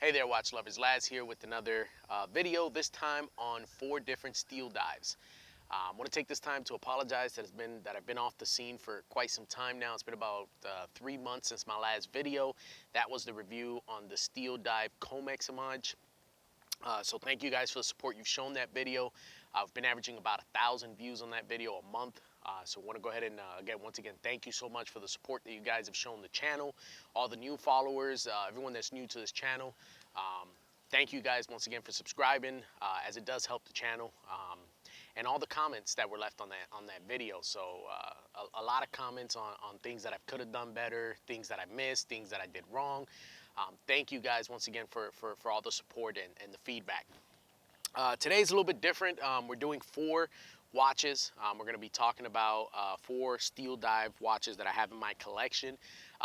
Hey there, watch lovers. Laz here with another video, this time on 4 different steel dives. I want to take this time to apologize that I've been off the scene for quite some time now. It's been about 3 months since my last video. That was the review on the Steeldive Comex Homage. So thank you guys for the support you've shown that video. I've been averaging about 1,000 views on that video a month. So I want to go ahead and once again, thank you so much for the support that you guys have shown the channel, all the new followers, everyone that's new to this channel. Thank you guys once again for subscribing, as it does help the channel, and all the comments that were left on that video. So a lot of comments on things that I could have done better, things that I missed, things that I did wrong. Thank you guys once again for all the support and the feedback. Today's a little bit different. We're doing 4 watches. We're going to be talking about 4 Steeldive watches that I have in my collection,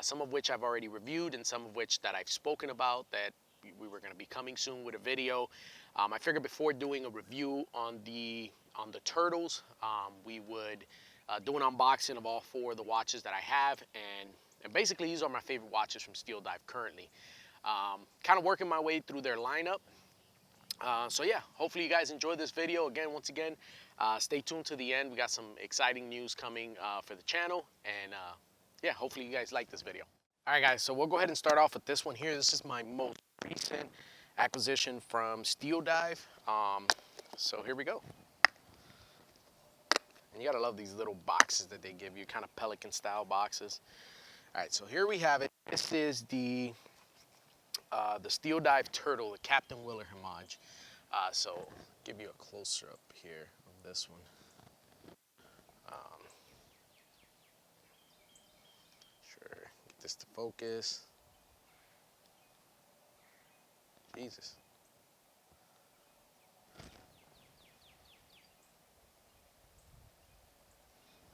some of which I've already reviewed and some of which that I've spoken about that we were going to be coming soon with a video. I figured before doing a review on the turtles, we would do an unboxing of all 4 of the watches that I have, and basically these are my favorite watches from Steeldive currently. Kind of working my way through their lineup. So yeah, hopefully you guys enjoyed this video. Again, once again, stay tuned to the end. We got some exciting news coming for the channel, and yeah, hopefully you guys like this video. All right, guys, so we'll go ahead and start off with this one here. This is my most recent acquisition from Steeldive. So here we go. And you gotta love these little boxes that they give you, kind of Pelican style boxes. All right, so here we have it. This is the Steeldive Turtle, the Captain Willard Homage. So give you a closer up here of this one. Sure, get this to focus. Jesus.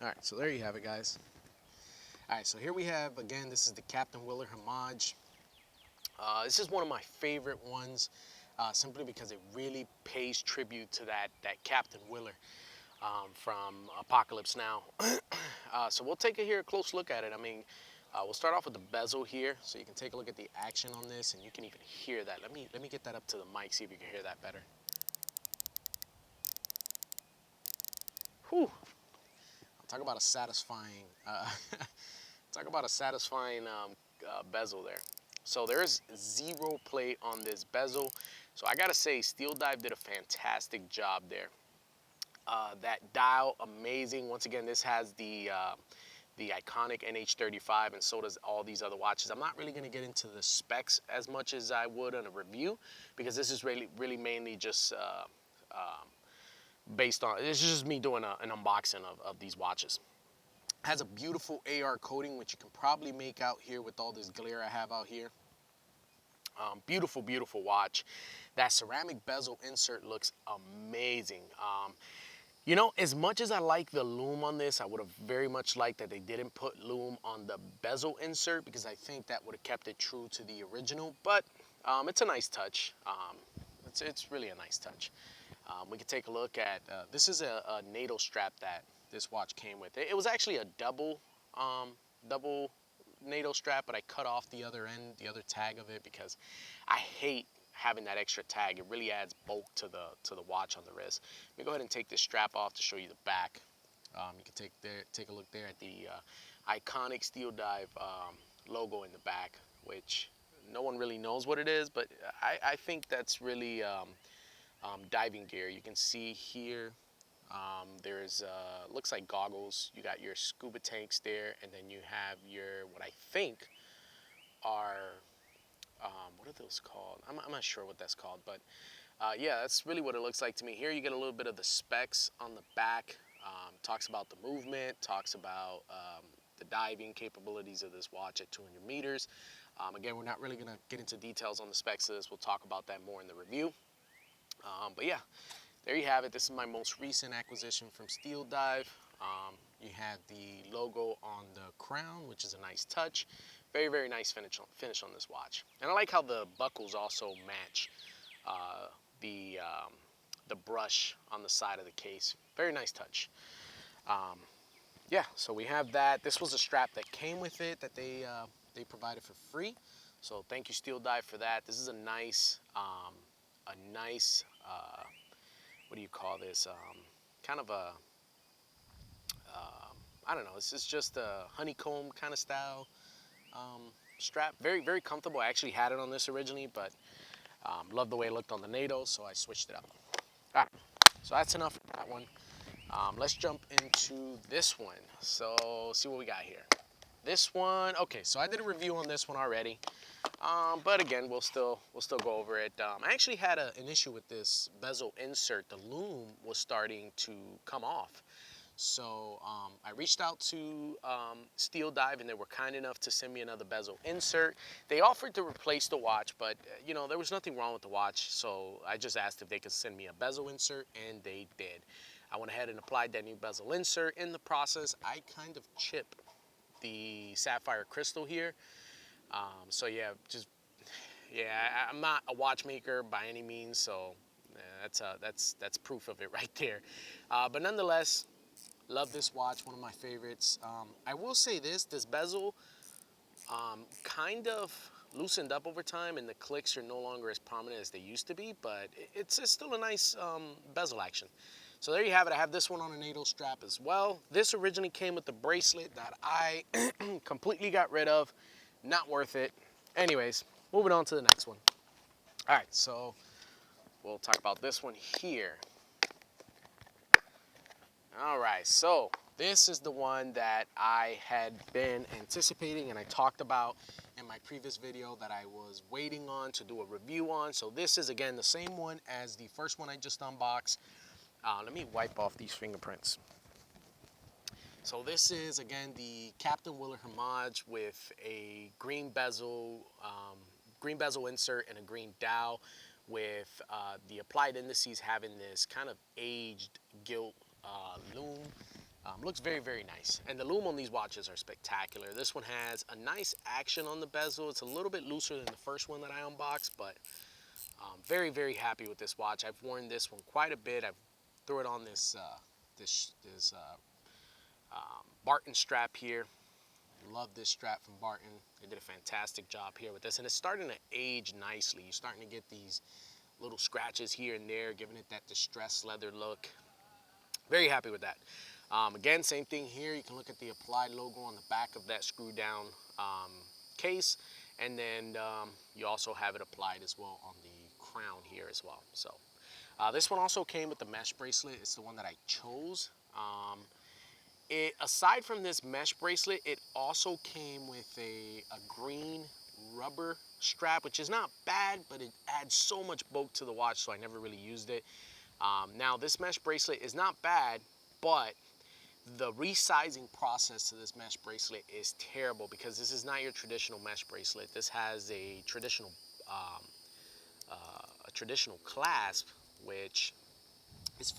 All right, so there you have it, guys. All right, so here we have, again, this is the Captain Willard Homage. This is one of my favorite ones, simply because it really pays tribute to that Captain Willard from Apocalypse Now. So we'll take a close look at it. I mean, we'll start off with the bezel here, so you can take a look at the action on this, and you can even hear that. Let me get that up to the mic, see if you can hear that better. Whew. Talk about a satisfying, bezel there. So there's 0 play on this bezel. So I gotta say, Steeldive did a fantastic job there. That dial, amazing. Once again, this has the iconic NH35, and so does all these other watches. I'm not really gonna get into the specs as much as I would on a review, because this is really mainly just based on, this is just me doing an unboxing of these watches. Has a beautiful AR coating, which you can probably make out here with all this glare I have out here. Beautiful, beautiful watch. That ceramic bezel insert looks amazing. You know, as much as I like the lume on this, I would have very much liked that they didn't put lume on the bezel insert, because I think that would have kept it true to the original, but it's a nice touch. It's really a nice touch. We can take a look at, this is a NATO strap that this watch came with. It was actually a double NATO strap, but I cut off the other end, the other tag of it, because I hate having that extra tag. It really adds bulk to the watch on the wrist. Let me go ahead and take this strap off to show you the back. You can take a look there at the iconic Steeldive logo in the back, which no one really knows what it is, but I think that's really diving gear. You can see here, there's looks like goggles. You got your scuba tanks there, and then you have your, what I think are, what are those called? I'm not sure what that's called, but yeah, that's really what it looks like to me. Here you get a little bit of the specs on the back. Talks about the movement, talks about the diving capabilities of this watch at 200 meters. Again, we're not really gonna get into details on the specs of this. We'll talk about that more in the review. But yeah, there you have it. This is my most recent acquisition from Steeldive. You have the logo on the crown, which is a nice touch. Very, very nice finish on this watch. And I like how the buckles also match the brush on the side of the case. Very nice touch. Yeah, so we have that. This was a strap that came with it that they provided for free. So thank you, Steeldive, for that. This is a nice, what do you call this? Kind of a, I don't know. This is just a honeycomb kind of style strap. Very, very comfortable. I actually had it on this originally, but loved the way it looked on the NATO, so I switched it up. All right, so that's enough for that one. Let's jump into this one. So see what we got here. This one, okay, so I did a review on this one already, but again, we'll still go over it. I actually had an issue with this bezel insert. The loom was starting to come off. So I reached out to Steeldive, and they were kind enough to send me another bezel insert. They offered to replace the watch, but you know, there was nothing wrong with the watch, so I just asked if they could send me a bezel insert, and they did. I went ahead and applied that new bezel insert. In the process, I kind of chipped the sapphire crystal here. So yeah, I'm not a watchmaker by any means, so that's proof of it right there. But nonetheless, love this watch, one of my favorites. I will say this bezel kind of loosened up over time, and the clicks are no longer as prominent as they used to be, but it's still a nice bezel action. So there you have it. I have this one on a NATO strap as well. This originally came with the bracelet that I completely got rid of. Not worth it. Anyways, moving on to the next one. All right, so we'll talk about this one here. All right, so this is the one that I had been anticipating and I talked about in my previous video that I was waiting on to do a review on. So this is, again, the same one as the first one I just unboxed. Let me wipe off these fingerprints. So this is, again, the Captain Willard Homage with a green bezel insert and a green dowel, with the applied indices having this kind of aged gilt loom. Looks very, very nice. And the loom on these watches are spectacular. This one has a nice action on the bezel. It's a little bit looser than the first one that I unboxed, but very, very happy with this watch. I've worn this one quite a bit. I've threw it on this Barton strap here. Love this strap from Barton. They did a fantastic job here with this, and it's starting to age nicely. You're starting to get these little scratches here and there, giving it that distressed leather look. Very happy with that. Again, same thing here. You can look at the applied logo on the back of that screw down case, and then you also have it applied as well on the crown here as well. So this one also came with the mesh bracelet. It's the one that I chose. Aside from this mesh bracelet, it also came with a green rubber strap, which is not bad, but it adds so much bulk to the watch, so I never really used it. Now, this mesh bracelet is not bad, but the resizing process to this mesh bracelet is terrible, because this is not your traditional mesh bracelet. This has a traditional clasp, which is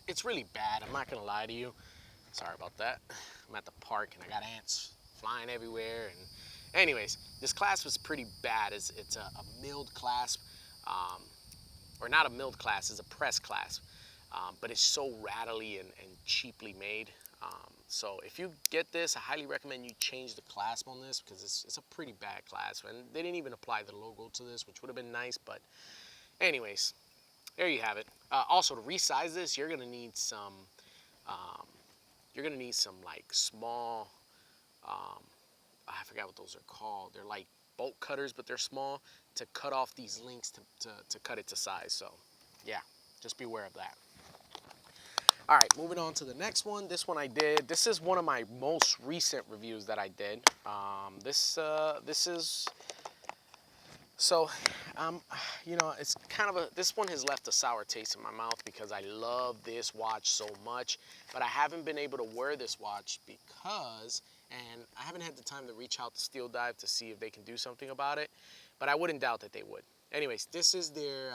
it's really bad. I'm not gonna lie to you. Sorry about that. I'm at the park and I got ants flying everywhere. And anyways, this clasp is pretty bad. It's a milled clasp, or not a milled clasp, it's a press clasp. But it's so rattly and cheaply made. So if you get this, I highly recommend you change the clasp on this, because it's a pretty bad clasp. And they didn't even apply the logo to this, which would have been nice. But anyways, there you have it. Also, to resize this, you're gonna need some like small, I forgot what those are called. They're like bolt cutters, but they're small, to cut off these links to cut it to size. So yeah, just be aware of that. All right, moving on to the next one. This one I did. This is one of my most recent reviews that I did. You know, it's kind of this one has left a sour taste in my mouth, because I love this watch so much, but I haven't been able to wear this watch and I haven't had the time to reach out to Steeldive to see if they can do something about it, but I wouldn't doubt that they would. Anyways, this is their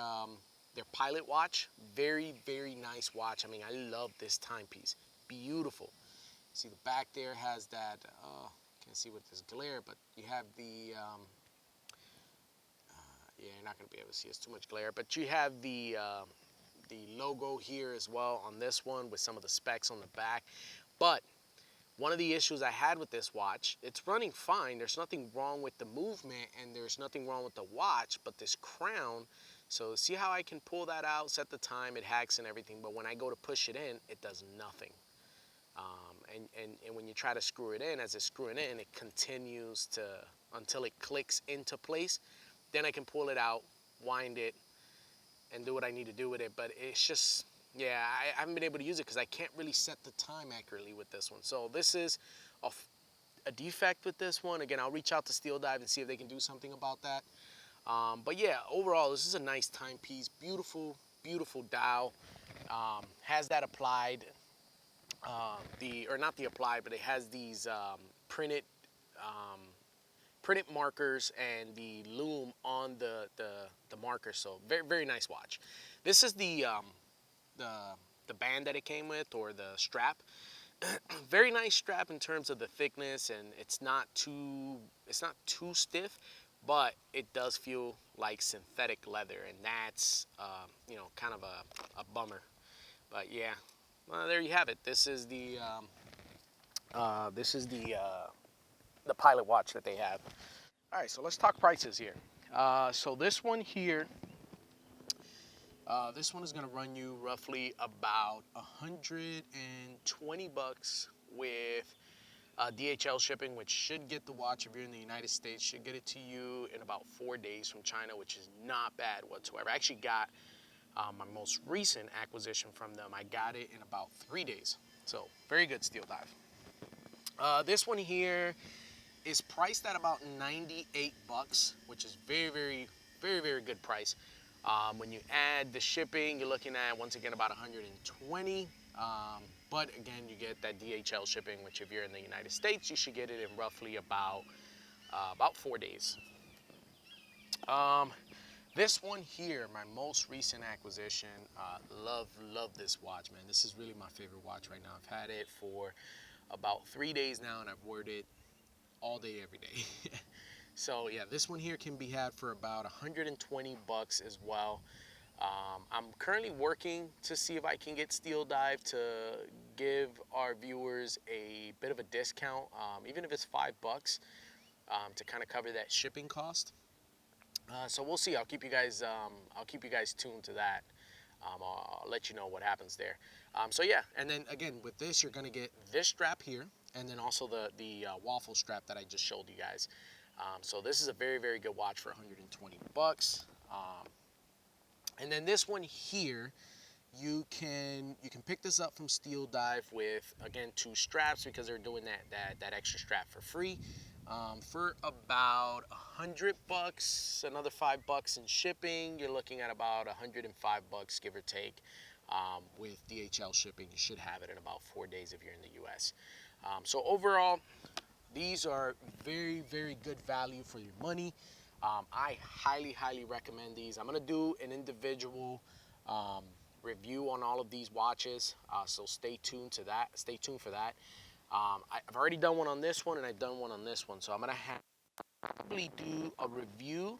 pilot watch. Very, very nice watch. I mean, I love this timepiece. Beautiful. See, the back there has that, can't see with this glare, but you have the, yeah, you're not going to be able to see, it's too much glare, but you have the logo here as well on this one, with some of the specs on the back. But One of the issues I had with this watch, it's running fine. There's nothing wrong with the movement and there's nothing wrong with the watch, but this crown, so see how I can pull that out, set the time, it hacks and everything, but when I go to push it in, it does nothing. And when you try to screw it in, as it's screwing in, it continues to, until it clicks into place. Then I can pull it out, wind it, and do what I need to do with it. But it's just, yeah, I haven't been able to use it because I can't really set the time accurately with this one. So this is a defect with this one. Again, I'll reach out to Steeldive and see if they can do something about that. But yeah, overall, this is a nice timepiece. Beautiful, beautiful dial. Has that applied, or not the applied, but it has these printed markers and the loom on the marker. So very, very nice watch. This is the band that it came with, or the strap. Very nice strap in terms of the thickness, and it's not too stiff, but it does feel like synthetic leather, and that's you know, kind of a bummer. But yeah, well, there you have it. This is the pilot watch that they have. All right, so let's talk prices here. So this one here, this one is gonna run you roughly about 120 bucks with DHL shipping, which should get the watch, if you're in the United States, should get it to you in about 4 days from China, which is not bad whatsoever. I actually got my most recent acquisition from them. I got it in about 3 days. So very good, Steeldive. This one here is priced at about 98 bucks, which is very, very, very, very good price. When you add the shipping, you're looking at, once again, about 120. But again, you get that DHL shipping, which if you're in the United States, you should get it in roughly about 4 days. This one here, my most recent acquisition, love this watch, man. This is really my favorite watch right now. I've had it for about 3 days now, and I've worn it all day, every day. So yeah, this one here can be had for about 120 bucks as well. I'm currently working to see if I can get Steeldive to give our viewers a bit of a discount, even if it's $5, to kind of cover that shipping cost. So we'll see. I'll keep you guys tuned to that. I'll let you know what happens there. So yeah, and then again with this, you're gonna get this strap here, and then also the waffle strap that I just showed you guys. So this is a very, very good watch for 120 bucks. And then this one here, you can pick this up from Steeldive with, again, 2 straps, because they're doing that extra strap for free. For about 100 bucks, another $5 in shipping, you're looking at about 105 bucks, give or take. With DHL shipping, you should have it in about 4 days if you're in the US. So overall, these are very, very good value for your money. I highly, highly recommend these. I'm gonna do an individual review on all of these watches, so stay tuned to that. Stay tuned for that. I've already done one on this one, and I've done one on this one, so I'm gonna probably do a review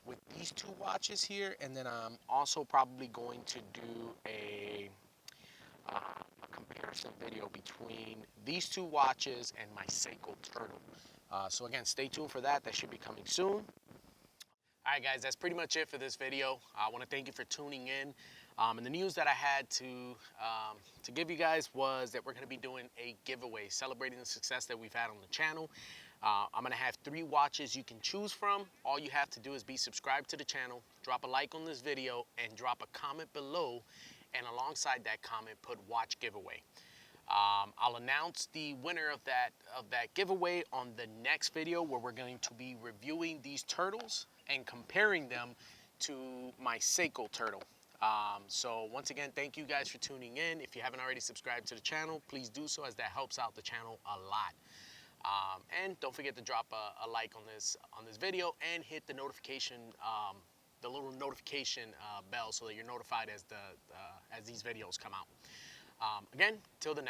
with these 2 watches here, and then I'm also probably going to do a comparison video between these 2 watches and my Seiko Turtle. So again, stay tuned for that. That should be coming soon. All right, guys, that's pretty much it for this video. I want to thank you for tuning in. And the news that I had to give you guys was that we're going to be doing a giveaway celebrating the success that we've had on the channel. I'm going to have 3 watches you can choose from. All you have to do is be subscribed to the channel, drop a like on this video, and drop a comment below. And alongside that comment, put watch giveaway. I'll announce the winner of that giveaway on the next video, where we're going to be reviewing these turtles and comparing them to my Seiko turtle. So once again, thank you guys for tuning in. If you haven't already subscribed to the channel, please do so, as that helps out the channel a lot. And don't forget to drop a like on this video, and hit the notification, the little notification bell, so that you're notified as these videos come out. Again, till the next.